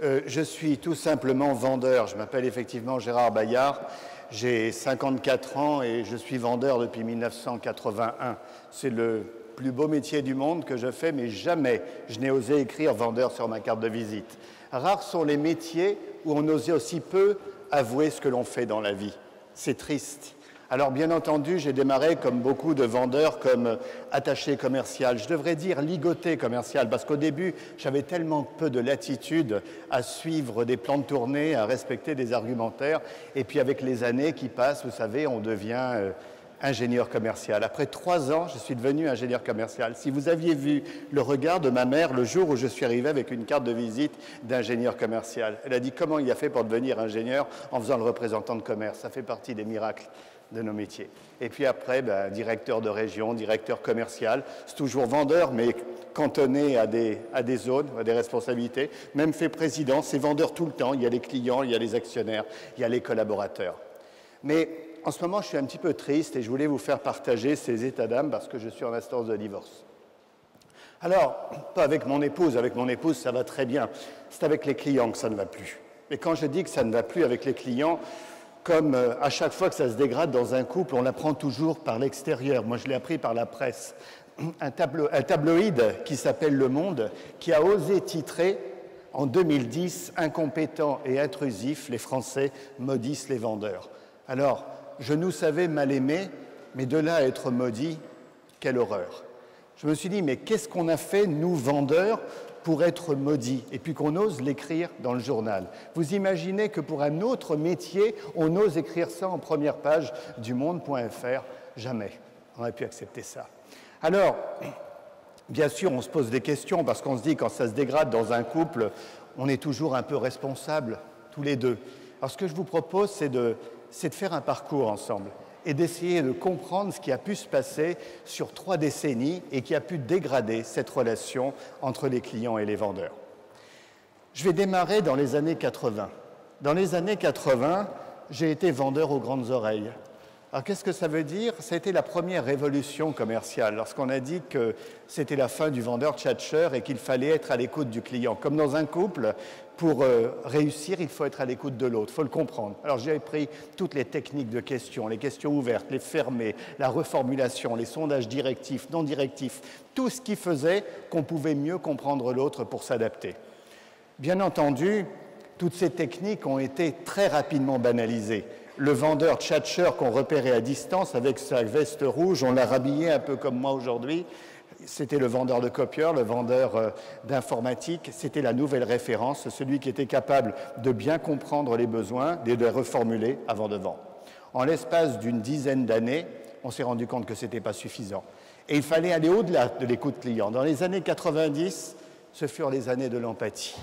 Je suis tout simplement vendeur. Je m'appelle effectivement Gérard Bayard. J'ai 54 ans et je suis vendeur depuis 1981. C'est le plus beau métier du monde que je fais, mais jamais je n'ai osé écrire vendeur sur ma carte de visite. Rares sont les métiers où on osait aussi peu avouer ce que l'on fait dans la vie. C'est triste. Alors bien entendu, j'ai démarré comme beaucoup de vendeurs comme attaché commercial. Je devrais dire ligoté commercial parce qu'au début, j'avais tellement peu de latitude à suivre des plans de tournée, à respecter des argumentaires. Et puis avec les années qui passent, vous savez, on devient ingénieur commercial. Après 3 ans, je suis devenu ingénieur commercial. Si vous aviez vu le regard de ma mère le jour où je suis arrivé avec une carte de visite d'ingénieur commercial, elle a dit comment il a fait pour devenir ingénieur en faisant le représentant de commerce. Ça fait partie des miracles de nos métiers. Et puis après, directeur de région, directeur commercial, c'est toujours vendeur, mais cantonné à des zones, à des responsabilités. Même fait président, c'est vendeur tout le temps. Il y a les clients, il y a les actionnaires, il y a les collaborateurs. Mais en ce moment, je suis un petit peu triste et je voulais vous faire partager ces états d'âme parce que je suis en instance de divorce. Alors, pas avec mon épouse ça va très bien. C'est avec les clients que ça ne va plus. Et quand je dis que ça ne va plus avec les clients, comme à chaque fois que ça se dégrade dans un couple, on l'apprend toujours par l'extérieur. Moi, je l'ai appris par la presse. Un tabloïd qui s'appelle Le Monde, qui a osé titrer en 2010 « Incompétents et intrusifs, les Français maudissent les vendeurs ». Alors, je nous savais mal aimés, mais de là à être maudits, quelle horreur. Je me suis dit, mais qu'est-ce qu'on a fait, nous, vendeurs, pour être maudits, et puis qu'on ose l'écrire dans le journal. Vous imaginez que pour un autre métier, on ose écrire ça en première page du monde.fr? Jamais. On aurait pu accepter ça. Alors, bien sûr, on se pose des questions, parce qu'on se dit, quand ça se dégrade dans un couple, on est toujours un peu responsables, tous les deux. Alors, ce que je vous propose, c'est de faire un parcours ensemble et d'essayer de comprendre ce qui a pu se passer sur 3 décennies et qui a pu dégrader cette relation entre les clients et les vendeurs. Je vais démarrer dans les années 80. Dans les années 80, j'ai été vendeur aux grandes oreilles. Alors qu'est-ce que ça veut dire? Ça a été la première révolution commerciale, lorsqu'on a dit que c'était la fin du vendeur tchatcheur et qu'il fallait être à l'écoute du client. Comme dans un couple, pour réussir, il faut être à l'écoute de l'autre, il faut le comprendre. Alors j'ai appris toutes les techniques de questions, les questions ouvertes, les fermées, la reformulation, les sondages directifs, non directifs, tout ce qui faisait qu'on pouvait mieux comprendre l'autre pour s'adapter. Bien entendu, toutes ces techniques ont été très rapidement banalisées. Le vendeur tchatcheur qu'on repérait à distance avec sa veste rouge, on l'a rhabillé un peu comme moi aujourd'hui. C'était le vendeur de copieurs, le vendeur d'informatique. C'était la nouvelle référence, celui qui était capable de bien comprendre les besoins et de les reformuler avant de vendre. En l'espace d'une dizaine d'années, on s'est rendu compte que ce n'était pas suffisant. Et il fallait aller au-delà de l'écoute client. Dans les années 90, ce furent les années de l'empathie.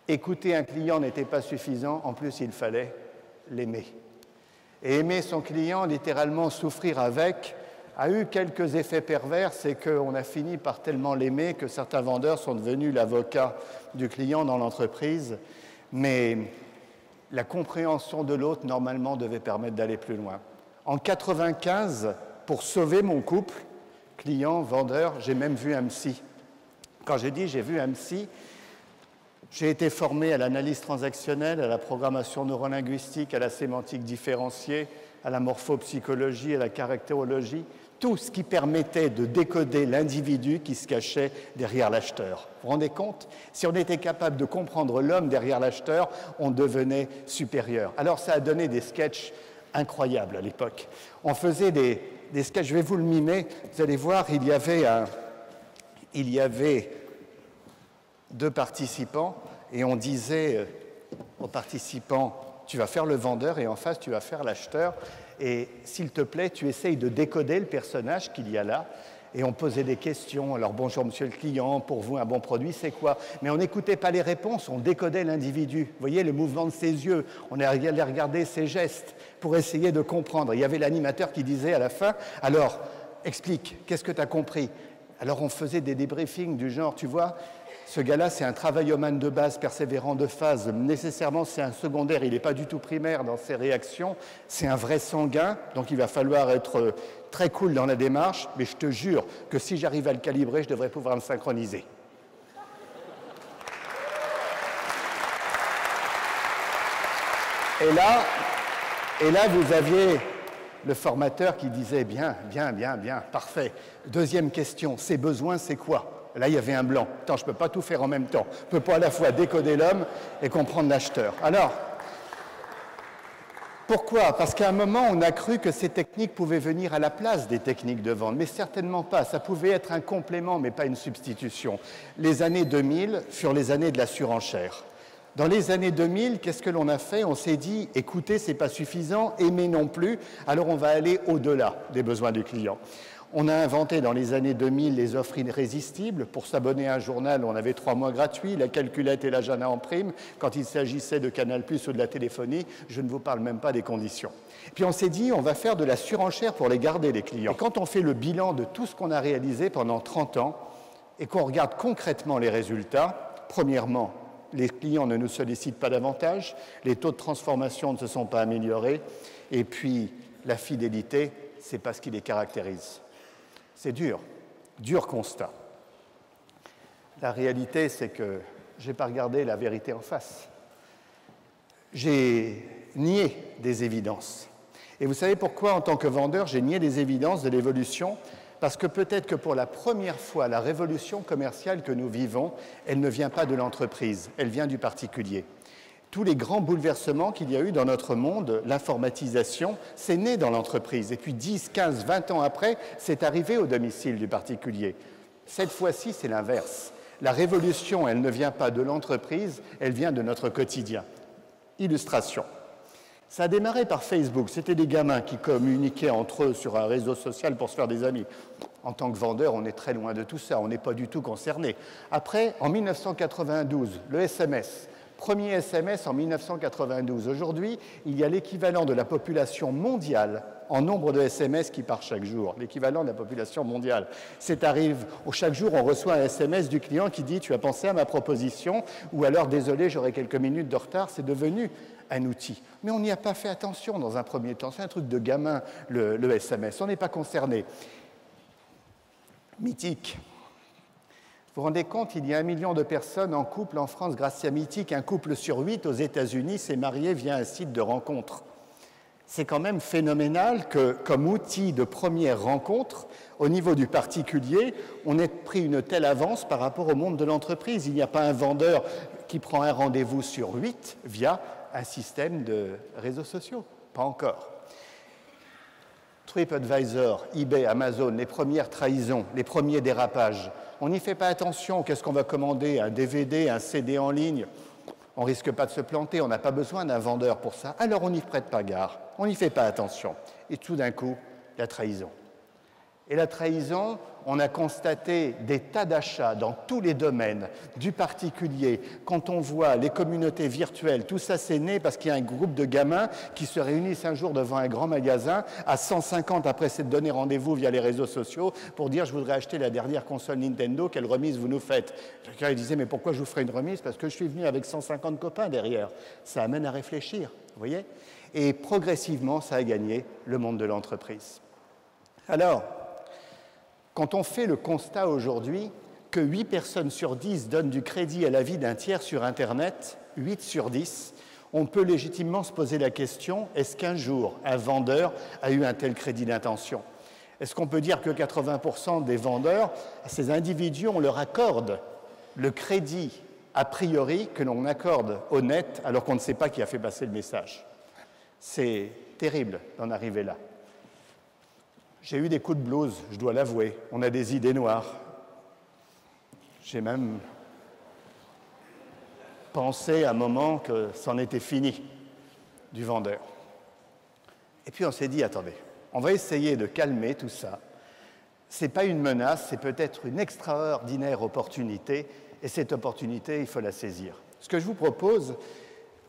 Écouter un client n'était pas suffisant, en plus il fallait l'aimer. Et aimer son client, littéralement souffrir avec, a eu quelques effets pervers, c'est qu'on a fini par tellement l'aimer que certains vendeurs sont devenus l'avocat du client dans l'entreprise, mais la compréhension de l'autre, normalement, devait permettre d'aller plus loin. En 1995, pour sauver mon couple, client-vendeur, j'ai même vu un psy. Quand j'ai dit j'ai vu un psy, j'ai été formé à l'analyse transactionnelle, à la programmation neurolinguistique, à la sémantique différenciée, à la morphopsychologie, à la caractérologie, tout ce qui permettait de décoder l'individu qui se cachait derrière l'acheteur. Vous vous rendez compte? Si on était capable de comprendre l'homme derrière l'acheteur, on devenait supérieur. Alors ça a donné des sketchs incroyables à l'époque. On faisait des sketchs, je vais vous le mimer, vous allez voir, il y avait 2 participants et on disait aux participants « tu vas faire le vendeur et en face tu vas faire l'acheteur et s'il te plaît tu essayes de décoder le personnage qu'il y a là » et on posait des questions. Alors « bonjour monsieur le client, pour vous un bon produit c'est quoi ?» Mais on n'écoutait pas les réponses, on décodait l'individu. Vous voyez le mouvement de ses yeux, on allait regarder ses gestes pour essayer de comprendre. Il y avait l'animateur qui disait à la fin « alors explique, qu'est-ce que tu as compris ?» Alors on faisait des débriefings du genre, tu vois, ce gars-là, c'est un travaillomane de base, persévérant de phase. Nécessairement, c'est un secondaire, il n'est pas du tout primaire dans ses réactions. C'est un vrai sanguin, donc il va falloir être très cool dans la démarche. Mais je te jure que si j'arrive à le calibrer, je devrais pouvoir me synchroniser. Et là, vous aviez le formateur qui disait bien, parfait. Deuxième question, ces besoins, c'est quoi? Là, il y avait un blanc. Attends, je ne peux pas tout faire en même temps. Je ne peux pas à la fois décoder l'homme et comprendre l'acheteur. Alors, pourquoi? Parce qu'à un moment, on a cru que ces techniques pouvaient venir à la place des techniques de vente, mais certainement pas. Ça pouvait être un complément, mais pas une substitution. Les années 2000 furent les années de la surenchère. Dans les années 2000, qu'est-ce que l'on a fait? On s'est dit, écoutez, ce n'est pas suffisant, aimer non plus, alors on va aller au-delà des besoins du client. On a inventé dans les années 2000 les offres irrésistibles. Pour s'abonner à un journal, on avait 3 mois gratuits, la calculette et l'agenda en prime. Quand il s'agissait de Canal+ ou de la téléphonie, je ne vous parle même pas des conditions. Puis on s'est dit, on va faire de la surenchère pour les garder, les clients. Et quand on fait le bilan de tout ce qu'on a réalisé pendant 30 ans et qu'on regarde concrètement les résultats, premièrement, les clients ne nous sollicitent pas davantage, les taux de transformation ne se sont pas améliorés, et puis la fidélité, c'est pas ce qui les caractérise. C'est dur constat. La réalité, c'est que je n'ai pas regardé la vérité en face. J'ai nié des évidences. Et vous savez pourquoi, en tant que vendeur, j'ai nié des évidences de l'évolution? Parce que peut-être que pour la première fois, la révolution commerciale que nous vivons, elle ne vient pas de l'entreprise, elle vient du particulier. Tous les grands bouleversements qu'il y a eu dans notre monde, l'informatisation, c'est né dans l'entreprise. Et puis 10, 15, 20 ans après, c'est arrivé au domicile du particulier. Cette fois-ci, c'est l'inverse. La révolution, elle ne vient pas de l'entreprise, elle vient de notre quotidien. Illustration. Ça a démarré par Facebook. C'était des gamins qui communiquaient entre eux sur un réseau social pour se faire des amis. En tant que vendeur, on est très loin de tout ça, on n'est pas du tout concerné. Après, en 1992, le SMS. Premier SMS en 1992. Aujourd'hui, il y a l'équivalent de la population mondiale en nombre de SMS qui part chaque jour. L'équivalent de la population mondiale. Chaque jour, on reçoit un SMS du client qui dit « Tu as pensé à ma proposition ?» ou alors « Désolé, j'aurai quelques minutes de retard. » C'est devenu un outil. Mais on n'y a pas fait attention dans un premier temps. C'est un truc de gamin, le SMS. On n'est pas concerné. Mythique. Vous vous rendez compte, il y a 1 million de personnes en couple en France grâce à Mythique. Un couple sur 8 aux États-Unis s'est marié via un site de rencontre. C'est quand même phénoménal que, comme outil de première rencontre, au niveau du particulier, on ait pris une telle avance par rapport au monde de l'entreprise. Il n'y a pas un vendeur qui prend un rendez-vous sur 8 via un système de réseaux sociaux. Pas encore. TripAdvisor, eBay, Amazon, les premières trahisons, les premiers dérapages. On n'y fait pas attention. Qu'est-ce qu'on va commander? Un DVD, un CD en ligne? On ne risque pas de se planter. On n'a pas besoin d'un vendeur pour ça. Alors on n'y prête pas garde. On n'y fait pas attention. Et tout d'un coup, la trahison. Et la trahison, on a constaté des tas d'achats dans tous les domaines, du particulier. Quand on voit les communautés virtuelles, tout ça c'est né parce qu'il y a un groupe de gamins qui se réunissent un jour devant un grand magasin, à 150 après s'être donné rendez-vous via les réseaux sociaux pour dire « Je voudrais acheter la dernière console Nintendo, quelle remise vous nous faites ?» Quelqu'un disait « Mais pourquoi je vous ferai une remise? Parce que je suis venu avec 150 copains derrière. » Ça amène à réfléchir, vous voyez? Et progressivement, ça a gagné le monde de l'entreprise. Alors, quand on fait le constat aujourd'hui que 8 personnes sur 10 donnent du crédit à la vie d'un tiers sur Internet, 8 sur 10, on peut légitimement se poser la question, est-ce qu'un jour, un vendeur a eu un tel crédit d'intention? Est-ce qu'on peut dire que 80% des vendeurs, à ces individus, on leur accorde le crédit a priori que l'on accorde au net alors qu'on ne sait pas qui a fait passer le message? C'est terrible d'en arriver là. J'ai eu des coups de blues, je dois l'avouer. On a des idées noires. J'ai même pensé à un moment que c'en était fini du vendeur. Et puis on s'est dit, attendez, on va essayer de calmer tout ça. Ce n'est pas une menace, c'est peut-être une extraordinaire opportunité. Et cette opportunité, il faut la saisir. Ce que je vous propose,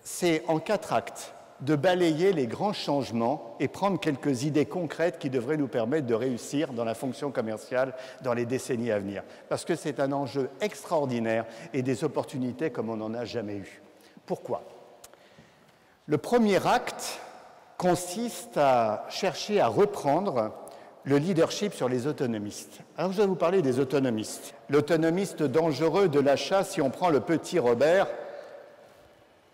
c'est en 4 actes de balayer les grands changements et prendre quelques idées concrètes qui devraient nous permettre de réussir dans la fonction commerciale dans les décennies à venir. Parce que c'est un enjeu extraordinaire et des opportunités comme on n'en a jamais eu. Pourquoi? Le premier acte consiste à chercher à reprendre le leadership sur les autonomistes. Alors je vais vous parler des autonomistes. L'autonomiste dangereux de l'achat, si on prend le petit Robert,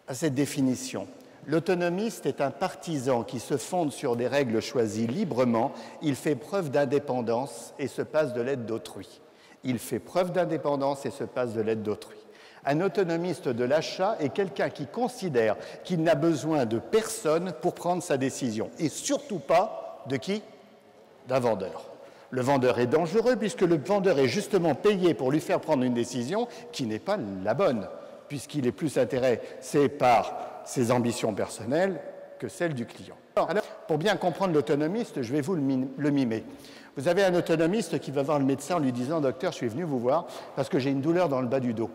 à cette définition. L'autonomiste est un partisan qui se fonde sur des règles choisies librement. Il fait preuve d'indépendance et se passe de l'aide d'autrui. Il fait preuve d'indépendance et se passe de l'aide d'autrui. Un autonomiste de l'achat est quelqu'un qui considère qu'il n'a besoin de personne pour prendre sa décision. Et surtout pas de qui? D'un vendeur. Le vendeur est dangereux puisque le vendeur est justement payé pour lui faire prendre une décision qui n'est pas la bonne, puisqu'il est plus intéressé par ses ambitions personnelles que celles du client. Alors, pour bien comprendre l'autonomiste, je vais vous le mimer. Vous avez un autonomiste qui va voir le médecin en lui disant « Docteur, je suis venu vous voir parce que j'ai une douleur dans le bas du dos.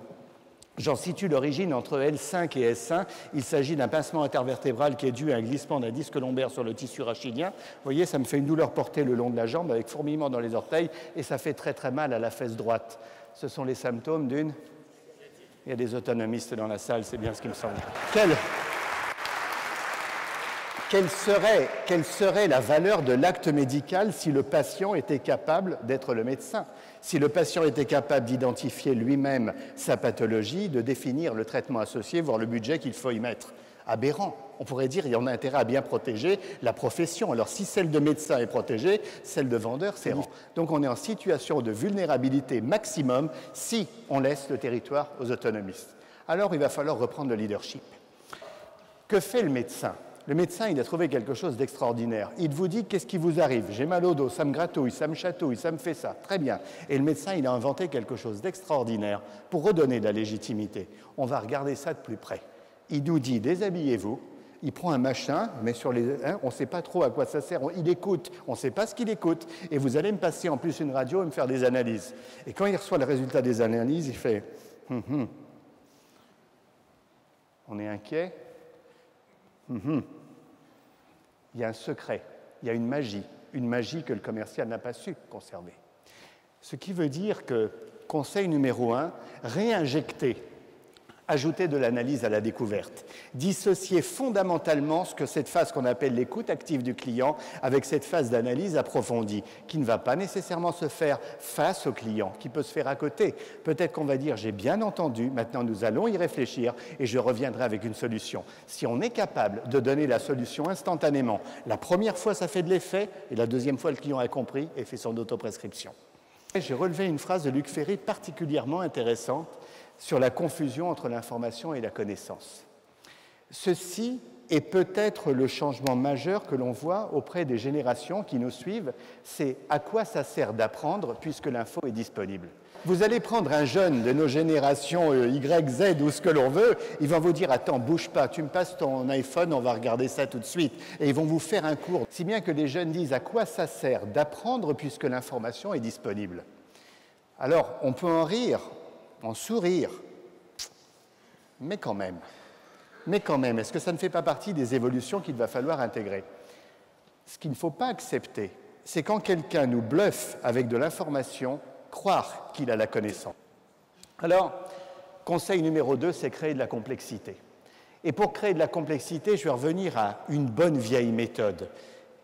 J'en situe l'origine entre L5 et S1. Il s'agit d'un pincement intervertébral qui est dû à un glissement d'un disque lombaire sur le tissu rachidien. Vous voyez, ça me fait une douleur portée le long de la jambe avec fourmillement dans les orteils et ça fait très très mal à la fesse droite. Ce sont les symptômes d'une... Il y a des autonomistes dans la salle, c'est bien ce qui me semble. Quelle serait la valeur de l'acte médical si le patient était capable d'être le médecin? Si le patient était capable d'identifier lui-même sa pathologie, de définir le traitement associé, voire le budget qu'il faut y mettre? Aberrant. On pourrait dire qu'il y en a intérêt à bien protéger la profession. Alors si celle de médecin est protégée, celle de vendeur, c'est différent. Donc on est en situation de vulnérabilité maximum si on laisse le territoire aux autonomistes. Alors il va falloir reprendre le leadership. Que fait le médecin? Le médecin, il a trouvé quelque chose d'extraordinaire. Il vous dit qu'est-ce qui vous arrive. J'ai mal au dos, ça me gratouille, ça me chatouille, ça me fait ça. Très bien. Et le médecin, il a inventé quelque chose d'extraordinaire pour redonner de la légitimité. On va regarder ça de plus près. Il nous dit déshabillez-vous. Il prend un machin, mais sur les, on ne sait pas trop à quoi ça sert. Il écoute, on ne sait pas ce qu'il écoute. Et vous allez me passer en plus une radio et me faire des analyses. Et quand il reçoit le résultat des analyses, il fait On est inquiet. Il y a un secret, il y a une magie que le commercial n'a pas su conserver. Ce qui veut dire que, conseil numéro 1, réinjecter, ajouter de l'analyse à la découverte, dissocier fondamentalement ce que cette phase qu'on appelle l'écoute active du client avec cette phase d'analyse approfondie, qui ne va pas nécessairement se faire face au client, qui peut se faire à côté. Peut-être qu'on va dire « j'ai bien entendu, maintenant nous allons y réfléchir et je reviendrai avec une solution ». Si on est capable de donner la solution instantanément, la première fois ça fait de l'effet et la deuxième fois le client a compris et fait son autoprescription. J'ai relevé une phrase de Luc Ferry particulièrement intéressante sur la confusion entre l'information et la connaissance. Ceci est peut-être le changement majeur que l'on voit auprès des générations qui nous suivent, c'est à quoi ça sert d'apprendre puisque l'info est disponible. Vous allez prendre un jeune de nos générations Y, Z ou ce que l'on veut, il va vous dire « Attends, bouge pas, tu me passes ton iPhone, on va regarder ça tout de suite ». Et ils vont vous faire un cours. Si bien que les jeunes disent « À quoi ça sert d'apprendre puisque l'information est disponible ?» Alors, on peut en rire, en sourire, mais quand même, est-ce que ça ne fait pas partie des évolutions qu'il va falloir intégrer? Ce qu'il ne faut pas accepter, c'est quand quelqu'un nous bluffe avec de l'information, croire qu'il a la connaissance. Alors, conseil numéro 2, c'est créer de la complexité. Et pour créer de la complexité, je vais revenir à une bonne vieille méthode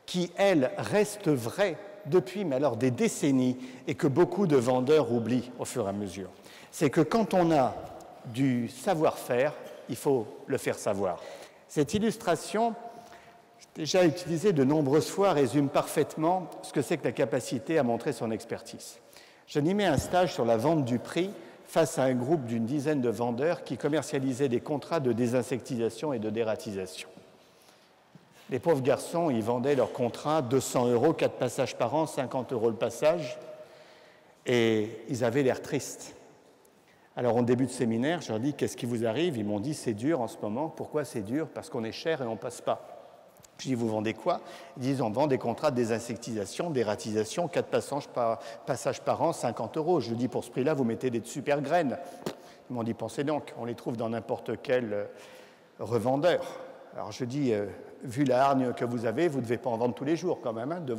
qui, elle, reste vraie depuis, mais alors des décennies, et que beaucoup de vendeurs oublient au fur et à mesure. C'est que quand on a du savoir-faire, il faut le faire savoir. Cette illustration, déjà utilisée de nombreuses fois, résume parfaitement ce que c'est que la capacité à montrer son expertise. J'animais un stage sur la vente du prix face à un groupe d'une dizaine de vendeurs qui commercialisaient des contrats de désinsectisation et de dératisation. Les pauvres garçons, ils vendaient leurs contrats 200 €, 4 passages par an, 50 € le passage, et ils avaient l'air tristes. Alors, en début de séminaire, je leur dis « Qu'est-ce qui vous arrive ?» Ils m'ont dit « C'est dur en ce moment. » Pourquoi c'est dur? Parce qu'on est cher et on ne passe pas. Je dis « Vous vendez quoi ?» Ils disent « On vend des contrats de désinsectisation, dératisation, 4 passages par an, 50 €. Je dis « Pour ce prix-là, vous mettez des super graines. » Ils m'ont dit « Pensez donc, on les trouve dans n'importe quel revendeur. » Alors je dis « Vu la hargne que vous avez, vous ne devez pas en vendre tous les jours quand même, hein, de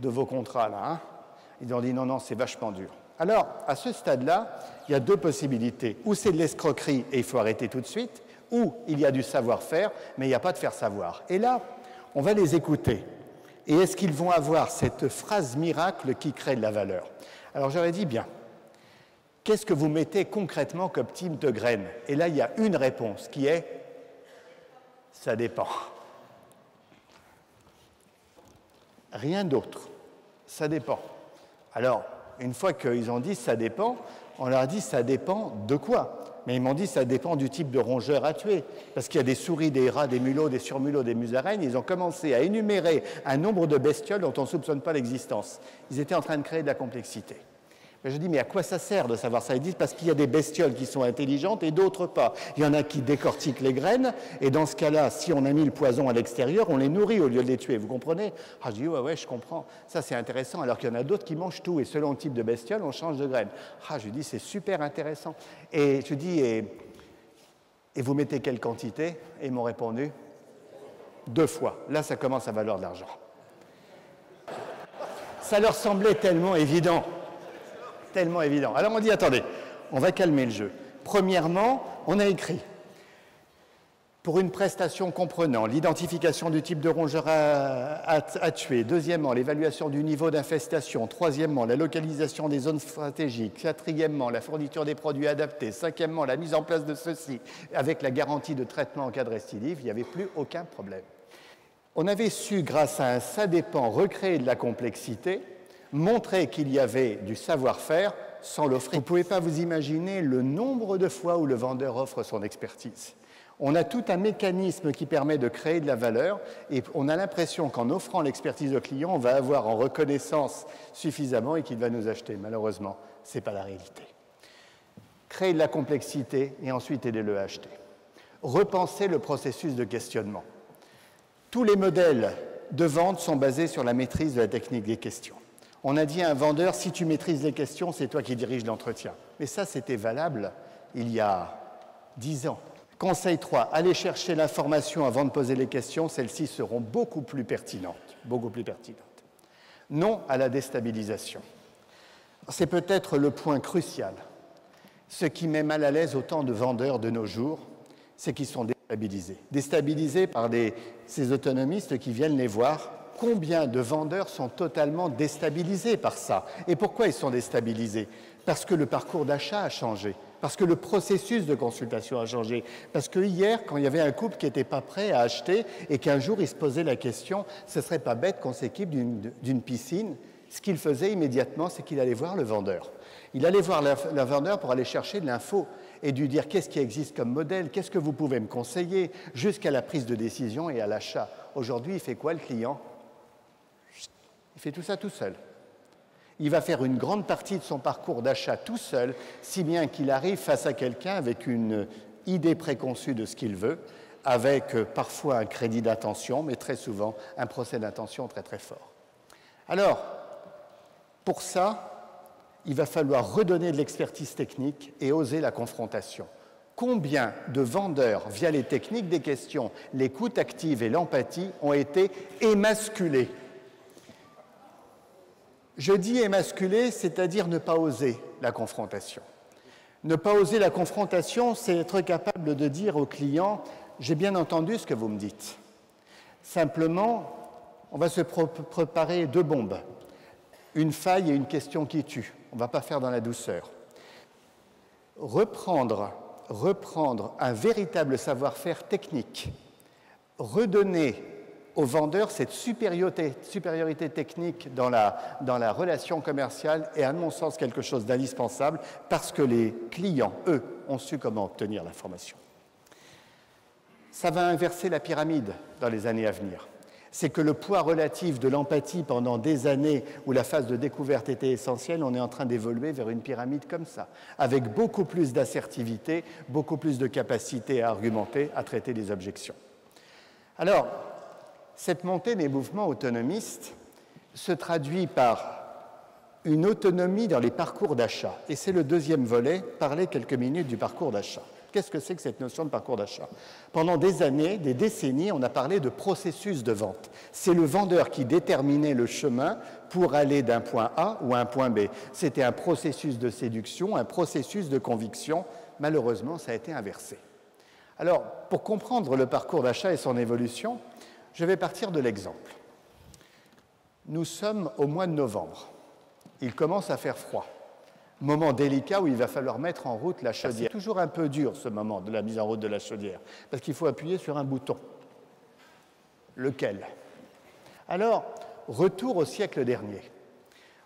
vos contrats là. Hein. » Ils ont dit « Non, non, c'est vachement dur. » Alors, à ce stade-là, il y a deux possibilités. Ou c'est de l'escroquerie et il faut arrêter tout de suite, ou il y a du savoir-faire, mais il n'y a pas de faire savoir. Et là, on va les écouter. Et est-ce qu'ils vont avoir cette phrase miracle qui crée de la valeur? Alors j'aurais dit, bien, qu'est-ce que vous mettez concrètement comme type de graines? Et là, il y a une réponse qui est Ça dépend. Rien d'autre. Ça dépend. Alors, une fois qu'ils ont dit ça dépend, on leur a dit ça dépend de quoi? Mais ils m'ont dit ça dépend du type de rongeur à tuer. Parce qu'il y a des souris, des rats, des mulots, des surmulots, des musaraignes. Ils ont commencé à énumérer un nombre de bestioles dont on ne soupçonne pas l'existence. Ils étaient en train de créer de la complexité. Je dis, mais à quoi ça sert de savoir ça? Ils disent, parce qu'il y a des bestioles qui sont intelligentes et d'autres pas. Il y en a qui décortiquent les graines, et dans ce cas-là, si on a mis le poison à l'extérieur, on les nourrit au lieu de les tuer. Vous comprenez? Ah, je dis, ouais, je comprends. Ça, c'est intéressant, alors qu'il y en a d'autres qui mangent tout, et selon le type de bestiole, on change de graines. Ah, je dis, c'est super intéressant. Et je dis, et vous mettez quelle quantité? Et ils m'ont répondu, 2 fois. Là, ça commence à valoir de l'argent. Ça leur semblait tellement évident. Tellement évident. Alors on dit, attendez, on va calmer le jeu. Premièrement, on a écrit, pour une prestation comprenant l'identification du type de rongeur à tuer, deuxièmement, l'évaluation du niveau d'infestation, troisièmement, la localisation des zones stratégiques, quatrièmement, la fourniture des produits adaptés, cinquièmement, la mise en place de ceci, avec la garantie de traitement en cas de récidive, il n'y avait plus aucun problème. On avait su, grâce à un ça dépend, recréer de la complexité, montrer qu'il y avait du savoir-faire sans l'offrir. Vous ne pouvez pas vous imaginer le nombre de fois où le vendeur offre son expertise. On a tout un mécanisme qui permet de créer de la valeur et on a l'impression qu'en offrant l'expertise au client, on va avoir en reconnaissance suffisamment et qu'il va nous acheter. Malheureusement, ce n'est pas la réalité. Créer de la complexité et ensuite aider-le à acheter. Repenser le processus de questionnement. Tous les modèles de vente sont basés sur la maîtrise de la technique des questions. On a dit à un vendeur, si tu maîtrises les questions, c'est toi qui diriges l'entretien. Mais ça, c'était valable il y a 10 ans. Conseil 3, allez chercher l'information avant de poser les questions, celles-ci seront beaucoup plus pertinentes. Beaucoup plus pertinentes. Non à la déstabilisation. C'est peut-être le point crucial. Ce qui met mal à l'aise autant de vendeurs de nos jours, c'est qu'ils sont déstabilisés. Déstabilisés par ces autonomistes qui viennent les voir. Combien de vendeurs sont totalement déstabilisés par ça? Et pourquoi ils sont déstabilisés? Parce que le parcours d'achat a changé, parce que le processus de consultation a changé, parce que hier, quand il y avait un couple qui n'était pas prêt à acheter et qu'un jour il se posait la question, ce ne serait pas bête qu'on s'équipe d'une piscine, ce qu'il faisait immédiatement, c'est qu'il allait voir le vendeur. Il allait voir le vendeur pour aller chercher de l'info et lui dire qu'est-ce qui existe comme modèle, qu'est-ce que vous pouvez me conseiller, jusqu'à la prise de décision et à l'achat. Aujourd'hui, il fait quoi le client? Il fait tout ça tout seul. Il va faire une grande partie de son parcours d'achat tout seul, si bien qu'il arrive face à quelqu'un avec une idée préconçue de ce qu'il veut, avec parfois un crédit d'attention, mais très souvent un procès d'intention très très fort. Alors, pour ça, il va falloir redonner de l'expertise technique et oser la confrontation. Combien de vendeurs, via les techniques des questions, l'écoute active et l'empathie, ont été émasculés? Je dis émasculer, c'est-à-dire ne pas oser la confrontation. Ne pas oser la confrontation, c'est être capable de dire au client « j'ai bien entendu ce que vous me dites. Simplement, on va se préparer 2 bombes, une faille et une question qui tue. On ne va pas faire dans la douceur. » Reprendre un véritable savoir-faire technique, redonner aux vendeurs cette supériorité technique dans la relation commerciale est à mon sens quelque chose d'indispensable parce que les clients, eux, ont su comment obtenir l'information. Ça va inverser la pyramide dans les années à venir. C'est que le poids relatif de l'empathie pendant des années où la phase de découverte était essentielle, on est en train d'évoluer vers une pyramide comme ça, avec beaucoup plus d'assertivité, beaucoup plus de capacité à argumenter, à traiter des objections. Alors, cette montée des mouvements autonomistes se traduit par une autonomie dans les parcours d'achat. Et c'est le deuxième volet, parler quelques minutes du parcours d'achat. Qu'est-ce que c'est que cette notion de parcours d'achat? Pendant des années, des décennies, on a parlé de processus de vente. C'est le vendeur qui déterminait le chemin pour aller d'un point A ou à un point B. C'était un processus de séduction, un processus de conviction. Malheureusement, ça a été inversé. Alors, pour comprendre le parcours d'achat et son évolution, je vais partir de l'exemple. Nous sommes au mois de novembre. Il commence à faire froid. Moment délicat où il va falloir mettre en route la chaudière. C'est toujours un peu dur ce moment de la mise en route de la chaudière, parce qu'il faut appuyer sur un bouton. Lequel? Alors, retour au siècle dernier.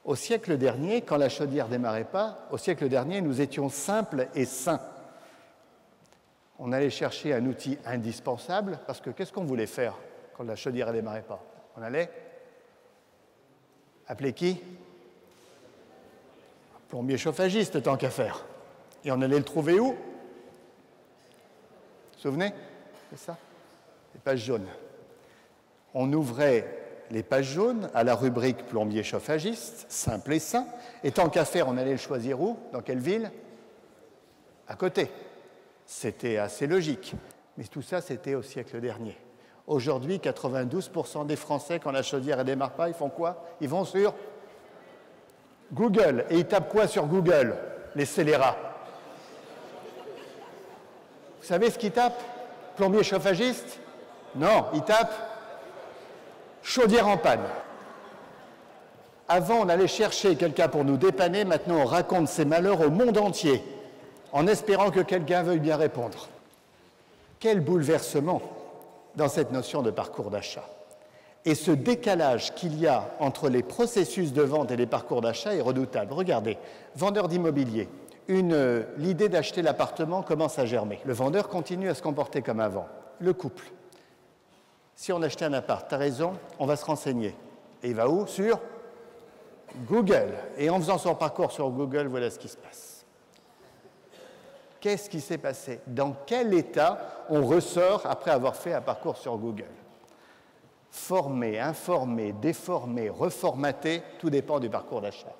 Au siècle dernier, quand la chaudière ne démarrait pas, au siècle dernier, nous étions simples et sains. On allait chercher un outil indispensable, parce que qu'est-ce qu'on voulait faire quand la chaudière ne démarrait pas? On allait appeler qui? Un plombier chauffagiste, tant qu'à faire. Et on allait le trouver où? Vous vous souvenez? C'est ça? Les pages jaunes. On ouvrait les pages jaunes à la rubrique plombier chauffagiste, simple et sain. Et tant qu'à faire, on allait le choisir où? Dans quelle ville? À côté. C'était assez logique. Mais tout ça, c'était au siècle dernier. Aujourd'hui, 92% des Français, quand la chaudière ne démarre pas, ils font quoi? Ils vont sur Google. Et ils tapent quoi sur Google? Les scélérats. Vous savez ce qu'ils tapent? Plombier chauffagiste? Non, ils tapent chaudière en panne. Avant, on allait chercher quelqu'un pour nous dépanner. Maintenant, on raconte ses malheurs au monde entier, en espérant que quelqu'un veuille bien répondre. Quel bouleversement dans cette notion de parcours d'achat. Et ce décalage qu'il y a entre les processus de vente et les parcours d'achat est redoutable. Regardez, vendeur d'immobilier, l'idée d'acheter l'appartement commence à germer. Le vendeur continue à se comporter comme avant. Le couple. Si on achetait un appart, tu as raison, on va se renseigner. Et il va où? Sur Google. Et en faisant son parcours sur Google, voilà ce qui se passe. Qu'est-ce qui s'est passé? Dans quel état on ressort après avoir fait un parcours sur Google? Formé, informé, déformé, reformaté, tout dépend du parcours d'achat.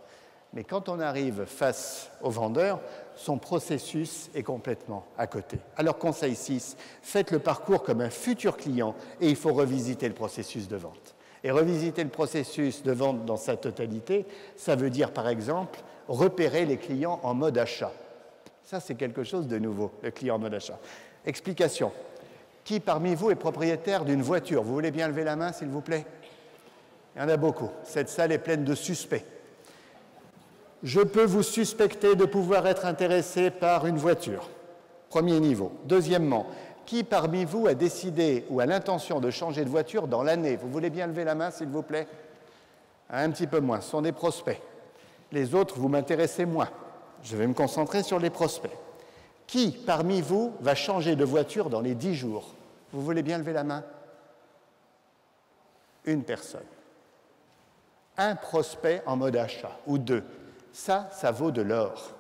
Mais quand on arrive face au vendeur, son processus est complètement à côté. Alors conseil 6, faites le parcours comme un futur client et il faut revisiter le processus de vente. Et revisiter le processus de vente dans sa totalité, ça veut dire par exemple repérer les clients en mode achat. Ça, c'est quelque chose de nouveau, le client en mode achat. Explication. Qui parmi vous est propriétaire d'une voiture? Vous voulez bien lever la main, s'il vous plaît? Il y en a beaucoup. Cette salle est pleine de suspects. Je peux vous suspecter de pouvoir être intéressé par une voiture. Premier niveau. Deuxièmement, qui parmi vous a décidé ou a l'intention de changer de voiture dans l'année? Vous voulez bien lever la main, s'il vous plaît? Un petit peu moins. Ce sont des prospects. Les autres, vous m'intéressez moins. Je vais me concentrer sur les prospects. Qui parmi vous va changer de voiture dans les 10 jours? Vous voulez bien lever la main? Une personne. Un prospect en mode achat, ou deux. Ça vaut de l'or.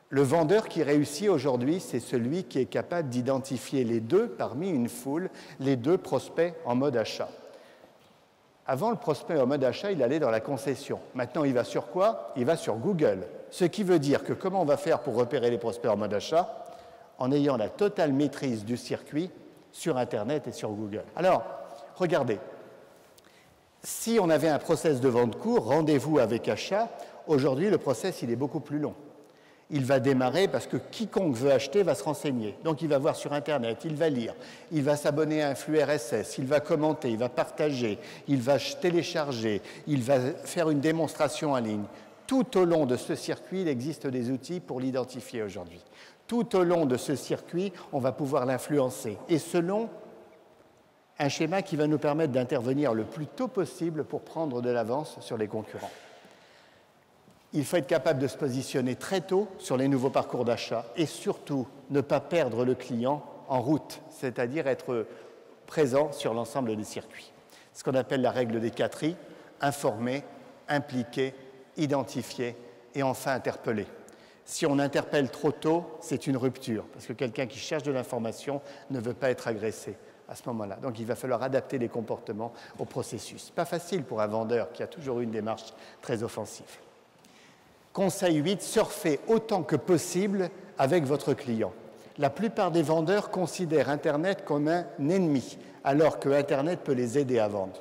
Le vendeur qui réussit aujourd'hui, c'est celui qui est capable d'identifier les deux parmi une foule, les deux prospects en mode achat. Avant, le prospect en mode achat, il allait dans la concession. Maintenant, il va sur quoi? Il va sur Google. Ce qui veut dire que comment on va faire pour repérer les prospects en mode achat? En ayant la totale maîtrise du circuit sur Internet et sur Google. Alors, regardez. Si on avait un process de vente court, rendez-vous avec achat, aujourd'hui, le process, il est beaucoup plus long. Il va démarrer parce que quiconque veut acheter va se renseigner. Donc, il va voir sur Internet, il va lire, il va s'abonner à un flux RSS, il va commenter, il va partager, il va télécharger, il va faire une démonstration en ligne. Tout au long de ce circuit, il existe des outils pour l'identifier aujourd'hui. Tout au long de ce circuit, on va pouvoir l'influencer. Et selon un schéma qui va nous permettre d'intervenir le plus tôt possible pour prendre de l'avance sur les concurrents. Il faut être capable de se positionner très tôt sur les nouveaux parcours d'achat et surtout ne pas perdre le client en route, c'est-à-dire être présent sur l'ensemble des circuits. Ce qu'on appelle la règle des 4 I, informer, impliquer, identifier et enfin interpeller. Si on interpelle trop tôt, c'est une rupture, parce que quelqu'un qui cherche de l'information ne veut pas être agressé à ce moment-là. Donc il va falloir adapter les comportements au processus. Pas facile pour un vendeur qui a toujours eu une démarche très offensive. Conseil 8, surfez autant que possible avec votre client. La plupart des vendeurs considèrent Internet comme un ennemi, alors que Internet peut les aider à vendre.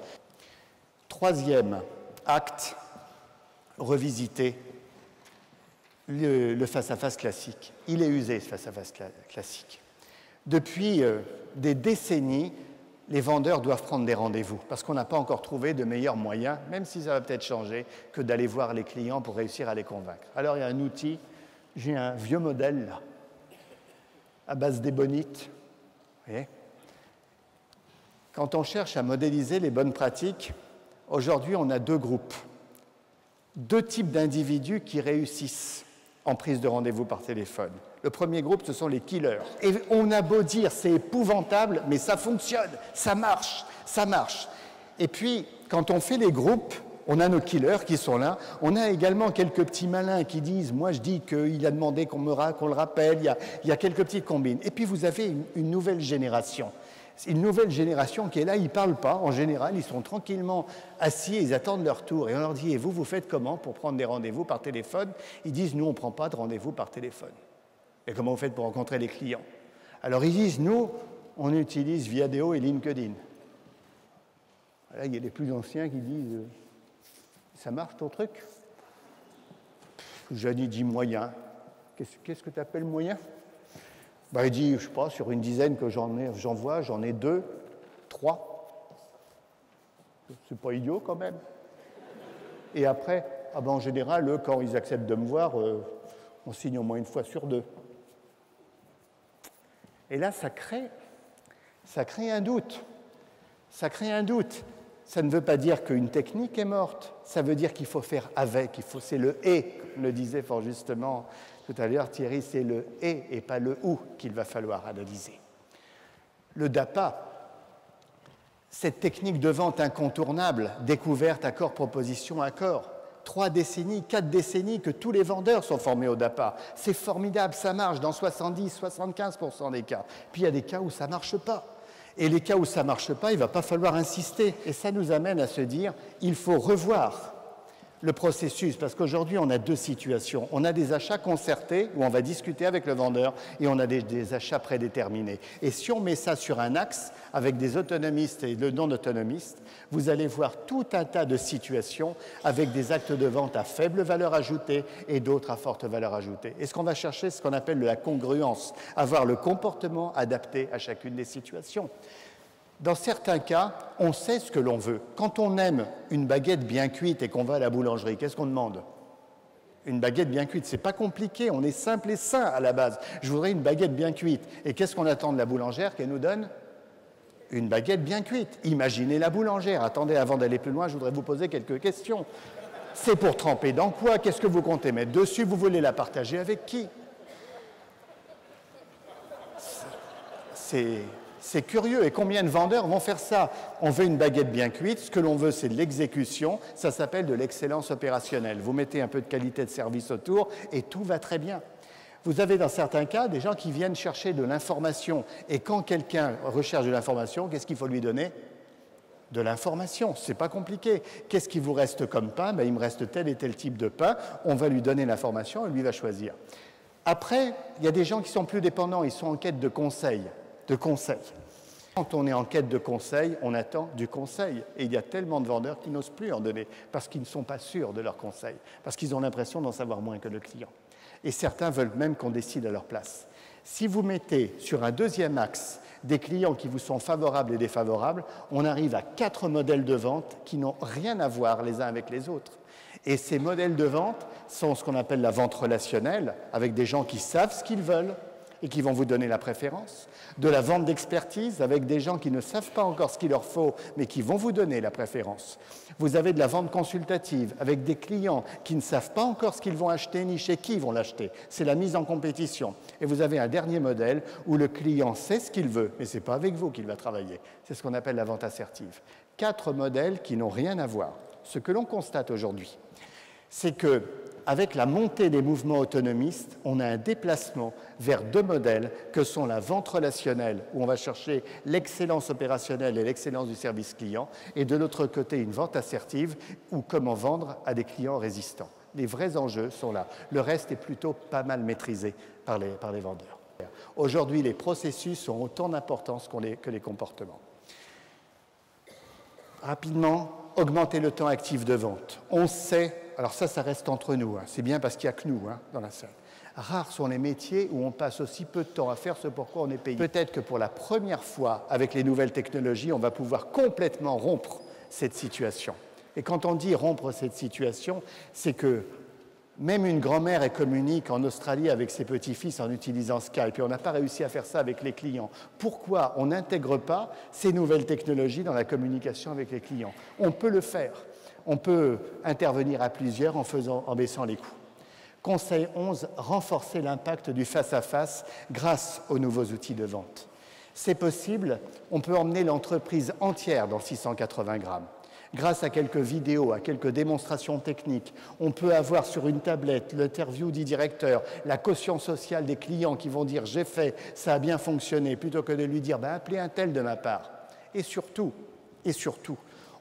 Troisième acte, revisiter le face-à-face classique. Il est usé, ce face-à-face classique. Depuis des décennies, les vendeurs doivent prendre des rendez-vous parce qu'on n'a pas encore trouvé de meilleurs moyens, même si ça va peut-être changer, que d'aller voir les clients pour réussir à les convaincre. Alors, il y a un outil, j'ai un vieux modèle là, à base d'ébonite, vous voyez, Quand on cherche à modéliser les bonnes pratiques, aujourd'hui, on a deux groupes, deux types d'individus qui réussissent en prise de rendez-vous par téléphone. Le premier groupe, ce sont les killers. Et on a beau dire, c'est épouvantable, mais ça fonctionne, ça marche, ça marche. Et puis, quand on fait les groupes, on a nos killers qui sont là. On a également quelques petits malins qui disent, moi je dis qu'il a demandé qu'on le rappelle, il y a quelques petites combines. Et puis vous avez une nouvelle génération. Une nouvelle génération qui est là, ils ne parlent pas, en général, ils sont tranquillement assis, ils attendent leur tour. Et on leur dit, et vous faites comment pour prendre des rendez-vous par téléphone? Ils disent, nous, on ne prend pas de rendez-vous par téléphone. Et comment vous faites pour rencontrer les clients? Alors ils disent, nous, on utilise Viadeo et LinkedIn. Là, il y a les plus anciens qui disent, ça marche ton truc? Jeanne dit moyen. Qu'est-ce que tu appelles moyen? Ben, il dit, je ne sais pas, sur une dizaine que j'envoie, j'en ai 2, 3. C'est pas idiot quand même. Et après, ah ben, en général, eux, quand ils acceptent de me voir, on signe au moins une fois sur 2. Et là, ça crée un doute. Ça crée un doute. Ça ne veut pas dire qu'une technique est morte, ça veut dire qu'il faut faire avec, c'est le « et », comme le disait fort justement tout à l'heure Thierry, c'est le « et pas le « ou » qu'il va falloir analyser. Le DAPA, cette technique de vente incontournable, découverte, accord, proposition, accord, 3 décennies, 4 décennies que tous les vendeurs sont formés au DAPA. C'est formidable, ça marche dans 70-75% des cas. Puis il y a des cas où ça ne marche pas. Et les cas où ça ne marche pas, il ne va pas falloir insister. Et ça nous amène à se dire, il faut revoir le processus, parce qu'aujourd'hui, on a 2 situations. On a des achats concertés, où on va discuter avec le vendeur, et on a des achats prédéterminés. Et si on met ça sur un axe, avec des autonomistes et le non-autonomistes, vous allez voir tout un tas de situations avec des actes de vente à faible valeur ajoutée et d'autres à forte valeur ajoutée. Et ce qu'on va chercher, c'est ce qu'on appelle la congruence, avoir le comportement adapté à chacune des situations. Dans certains cas, on sait ce que l'on veut. Quand on aime une baguette bien cuite et qu'on va à la boulangerie, qu'est-ce qu'on demande? Une baguette bien cuite, c'est pas compliqué, on est simple et sain à la base. Je voudrais une baguette bien cuite. Et qu'est-ce qu'on attend de la boulangère qu'elle nous donne? Une baguette bien cuite. Imaginez la boulangère. Attendez, avant d'aller plus loin, je voudrais vous poser quelques questions. C'est pour tremper dans quoi? Qu'est-ce que vous comptez mettre dessus? Vous voulez la partager avec qui? C'est curieux. Et combien de vendeurs vont faire ça? On veut une baguette bien cuite. Ce que l'on veut, c'est de l'exécution. Ça s'appelle de l'excellence opérationnelle. Vous mettez un peu de qualité de service autour et tout va très bien. Vous avez dans certains cas des gens qui viennent chercher de l'information. Et quand quelqu'un recherche de l'information, qu'est-ce qu'il faut lui donner? De l'information. Ce n'est pas compliqué. Qu'est-ce qui vous reste comme pain? Ben, il me reste tel et tel type de pain. On va lui donner l'information et lui va choisir. Après, il y a des gens qui sont plus dépendants. Ils sont en quête de conseils. Quand on est en quête de conseil, on attend du conseil. Et il y a tellement de vendeurs qui n'osent plus en donner parce qu'ils ne sont pas sûrs de leur conseil, parce qu'ils ont l'impression d'en savoir moins que le client. Et certains veulent même qu'on décide à leur place. Si vous mettez sur un deuxième axe des clients qui vous sont favorables et défavorables, on arrive à 4 modèles de vente qui n'ont rien à voir les uns avec les autres. Et ces modèles de vente sont ce qu'on appelle la vente relationnelle, avec des gens qui savent ce qu'ils veulent et qui vont vous donner la préférence, de la vente d'expertise avec des gens qui ne savent pas encore ce qu'il leur faut, mais qui vont vous donner la préférence. Vous avez de la vente consultative avec des clients qui ne savent pas encore ce qu'ils vont acheter ni chez qui ils vont l'acheter. C'est la mise en compétition. Et vous avez un dernier modèle où le client sait ce qu'il veut, mais ce n'est pas avec vous qu'il va travailler. C'est ce qu'on appelle la vente assertive. 4 modèles qui n'ont rien à voir. Ce que l'on constate aujourd'hui, c'est que avec la montée des mouvements autonomistes, on a un déplacement vers 2 modèles que sont la vente relationnelle, où on va chercher l'excellence opérationnelle et l'excellence du service client, et de l'autre côté, une vente assertive, ou comment vendre à des clients résistants. Les vrais enjeux sont là. Le reste est plutôt pas mal maîtrisé par les vendeurs. Aujourd'hui, les processus ont autant d'importance que les comportements. Rapidement, augmenter le temps actif de vente. On sait, alors ça reste entre nous, c'est bien parce qu'il n'y a que nous dans la salle. Rares sont les métiers où on passe aussi peu de temps à faire ce pourquoi on est payé. Peut-être que pour la première fois, avec les nouvelles technologies, on va pouvoir complètement rompre cette situation. Et quand on dit rompre cette situation, c'est que Même une grand-mère, elle communique en Australie avec ses petits-fils en utilisant Skype, et on n'a pas réussi à faire ça avec les clients. Pourquoi on n'intègre pas ces nouvelles technologies dans la communication avec les clients? On peut le faire. On peut intervenir à plusieurs en baissant les coûts. Conseil 11, renforcer l'impact du face-à-face grâce aux nouveaux outils de vente. C'est possible, on peut emmener l'entreprise entière dans 680 grammes. Grâce à quelques vidéos, à quelques démonstrations techniques, on peut avoir sur une tablette l'interview du directeur, la caution sociale des clients qui vont dire « j'ai fait, ça a bien fonctionné », plutôt que de lui dire « appelez un tel de ma part ». Et surtout,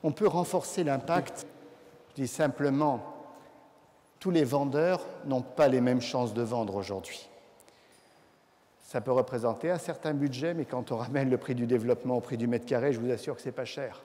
on peut renforcer l'impact. Je dis simplement, tous les vendeurs n'ont pas les mêmes chances de vendre aujourd'hui. Ça peut représenter un certain budget, mais quand on ramène le prix du développement au prix du mètre carré, je vous assure que ce n'est pas cher.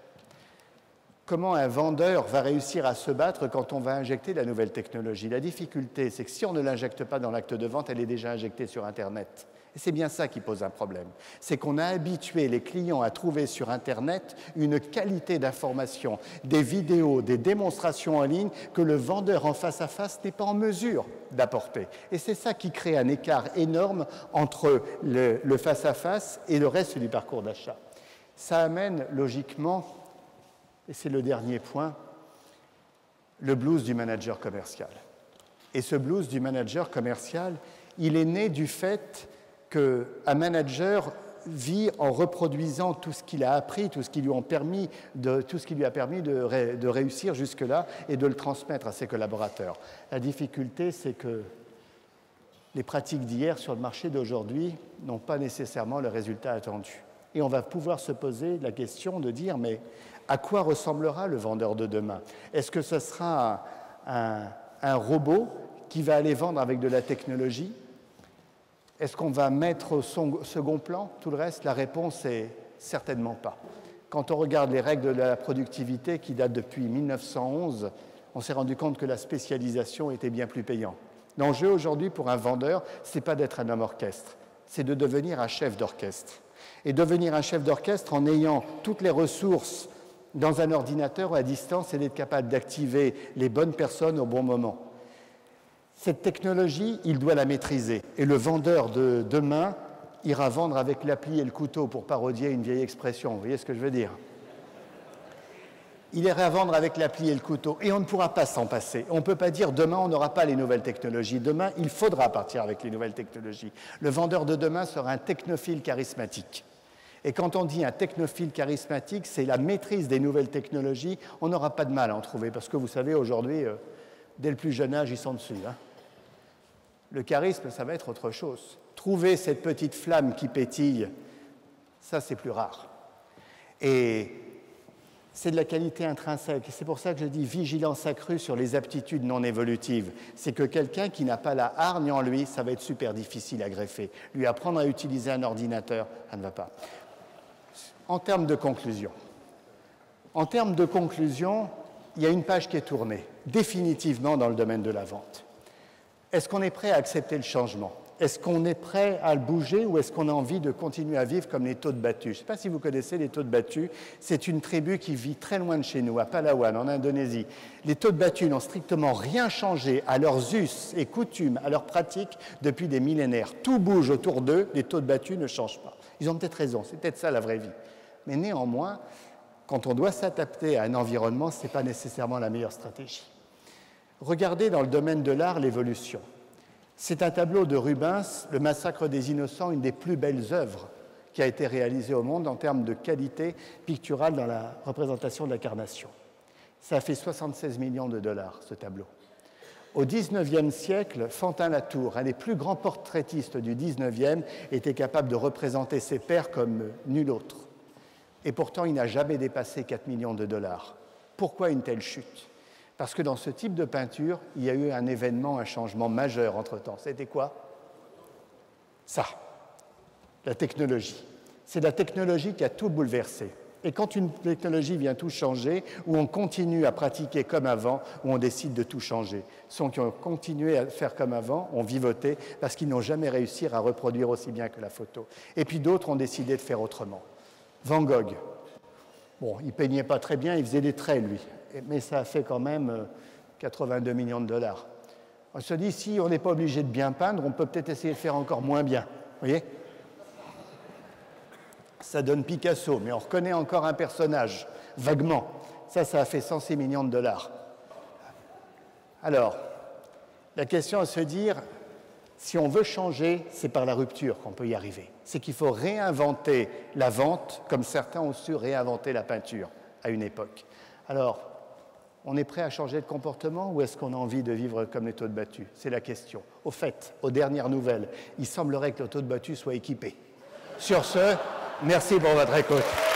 Comment un vendeur va réussir à se battre quand on va injecter la nouvelle technologie? La difficulté, c'est que si on ne l'injecte pas dans l'acte de vente, elle est déjà injectée sur Internet. Et c'est bien ça qui pose un problème. C'est qu'on a habitué les clients à trouver sur Internet une qualité d'information, des vidéos, des démonstrations en ligne que le vendeur en face à face n'est pas en mesure d'apporter. Et c'est ça qui crée un écart énorme entre le face à face et le reste du parcours d'achat. Ça amène logiquement, et c'est le dernier point, le blues du manager commercial. Et ce blues du manager commercial, il est né du fait qu'un manager vit en reproduisant tout ce qu'il a appris, tout ce qui lui a permis de réussir jusque-là et de le transmettre à ses collaborateurs. La difficulté, c'est que les pratiques d'hier sur le marché d'aujourd'hui n'ont pas nécessairement le résultat attendu. Et on va pouvoir se poser la question de dire, mais à quoi ressemblera le vendeur de demain? Est-ce que ce sera un robot qui va aller vendre avec de la technologie? Est-ce qu'on va mettre au second plan tout le reste? La réponse est certainement pas. Quand on regarde les règles de la productivité qui datent depuis 1911, on s'est rendu compte que la spécialisation était bien plus payante. L'enjeu aujourd'hui pour un vendeur, ce n'est pas d'être un homme orchestre, c'est de devenir un chef d'orchestre. Et devenir un chef d'orchestre en ayant toutes les ressources dans un ordinateur à distance et d'être capable d'activer les bonnes personnes au bon moment. Cette technologie, il doit la maîtriser. Et le vendeur de demain ira vendre avec l'appli et le couteau, pour parodier une vieille expression. Vous voyez ce que je veux dire? Il ira vendre avec l'appli et le couteau. Et on ne pourra pas s'en passer. On ne peut pas dire demain, on n'aura pas les nouvelles technologies. Demain, il faudra partir avec les nouvelles technologies. Le vendeur de demain sera un technophile charismatique. Et quand on dit un technophile charismatique, c'est la maîtrise des nouvelles technologies. On n'aura pas de mal à en trouver. Parce que vous savez, aujourd'hui, dès le plus jeune âge, ils sont dessus. Le charisme, ça va être autre chose. Trouver cette petite flamme qui pétille, ça, c'est plus rare. Et c'est de la qualité intrinsèque. Et c'est pour ça que je dis vigilance accrue sur les aptitudes non évolutives. C'est que quelqu'un qui n'a pas la hargne en lui, ça va être super difficile à greffer. Lui apprendre à utiliser un ordinateur, ça ne va pas. En termes de conclusion, il y a une page qui est tournée, définitivement dans le domaine de la vente. Est-ce qu'on est prêt à accepter le changement? Est-ce qu'on est prêt à le bouger ou est-ce qu'on a envie de continuer à vivre comme les Todes Battus? Je ne sais pas si vous connaissez les Todes Battus. C'est une tribu qui vit très loin de chez nous, à Palawan, en Indonésie. Les Todes Battus n'ont strictement rien changé à leurs us et coutumes, à leurs pratiques depuis des millénaires. Tout bouge autour d'eux, les Todes Battus ne changent pas. Ils ont peut-être raison, c'est peut-être ça la vraie vie. Mais néanmoins, quand on doit s'adapter à un environnement, ce n'est pas nécessairement la meilleure stratégie. Regardez dans le domaine de l'art l'évolution. C'est un tableau de Rubens, Le Massacre des Innocents, une des plus belles œuvres qui a été réalisée au monde en termes de qualité picturale dans la représentation de l'incarnation. Ça a fait 76 millions de dollars, ce tableau. Au XIXe siècle, Fantin Latour, un des plus grands portraitistes du XIXe, était capable de représenter ses pairs comme nul autre. Et pourtant, il n'a jamais dépassé 4 millions de dollars. Pourquoi une telle chute ? Parce que dans ce type de peinture, il y a eu un événement, un changement majeur entre-temps. C'était quoi? Ça, la technologie. C'est la technologie qui a tout bouleversé. Et quand une technologie vient tout changer, où on continue à pratiquer comme avant, où on décide de tout changer. Ceux qui ont continué à faire comme avant ont vivoté parce qu'ils n'ont jamais réussi à reproduire aussi bien que la photo. Et puis d'autres ont décidé de faire autrement. Van Gogh, bon, il ne peignait pas très bien, il faisait des traits, lui. Mais ça a fait quand même 82 millions de dollars. On se dit, si on n'est pas obligé de bien peindre, on peut peut-être essayer de faire encore moins bien. Vous voyez? Ça donne Picasso, mais on reconnaît encore un personnage, vaguement. Ça a fait 106 millions de dollars. Alors, la question à se dire, si on veut changer, c'est par la rupture qu'on peut y arriver. C'est qu'il faut réinventer la vente, comme certains ont su réinventer la peinture à une époque. Alors, on est prêt à changer de comportement ou est-ce qu'on a envie de vivre comme les Toads Battus? C'est la question. Au fait, aux dernières nouvelles, il semblerait que le Toad Battu soit équipé. Sur ce, merci pour votre écoute.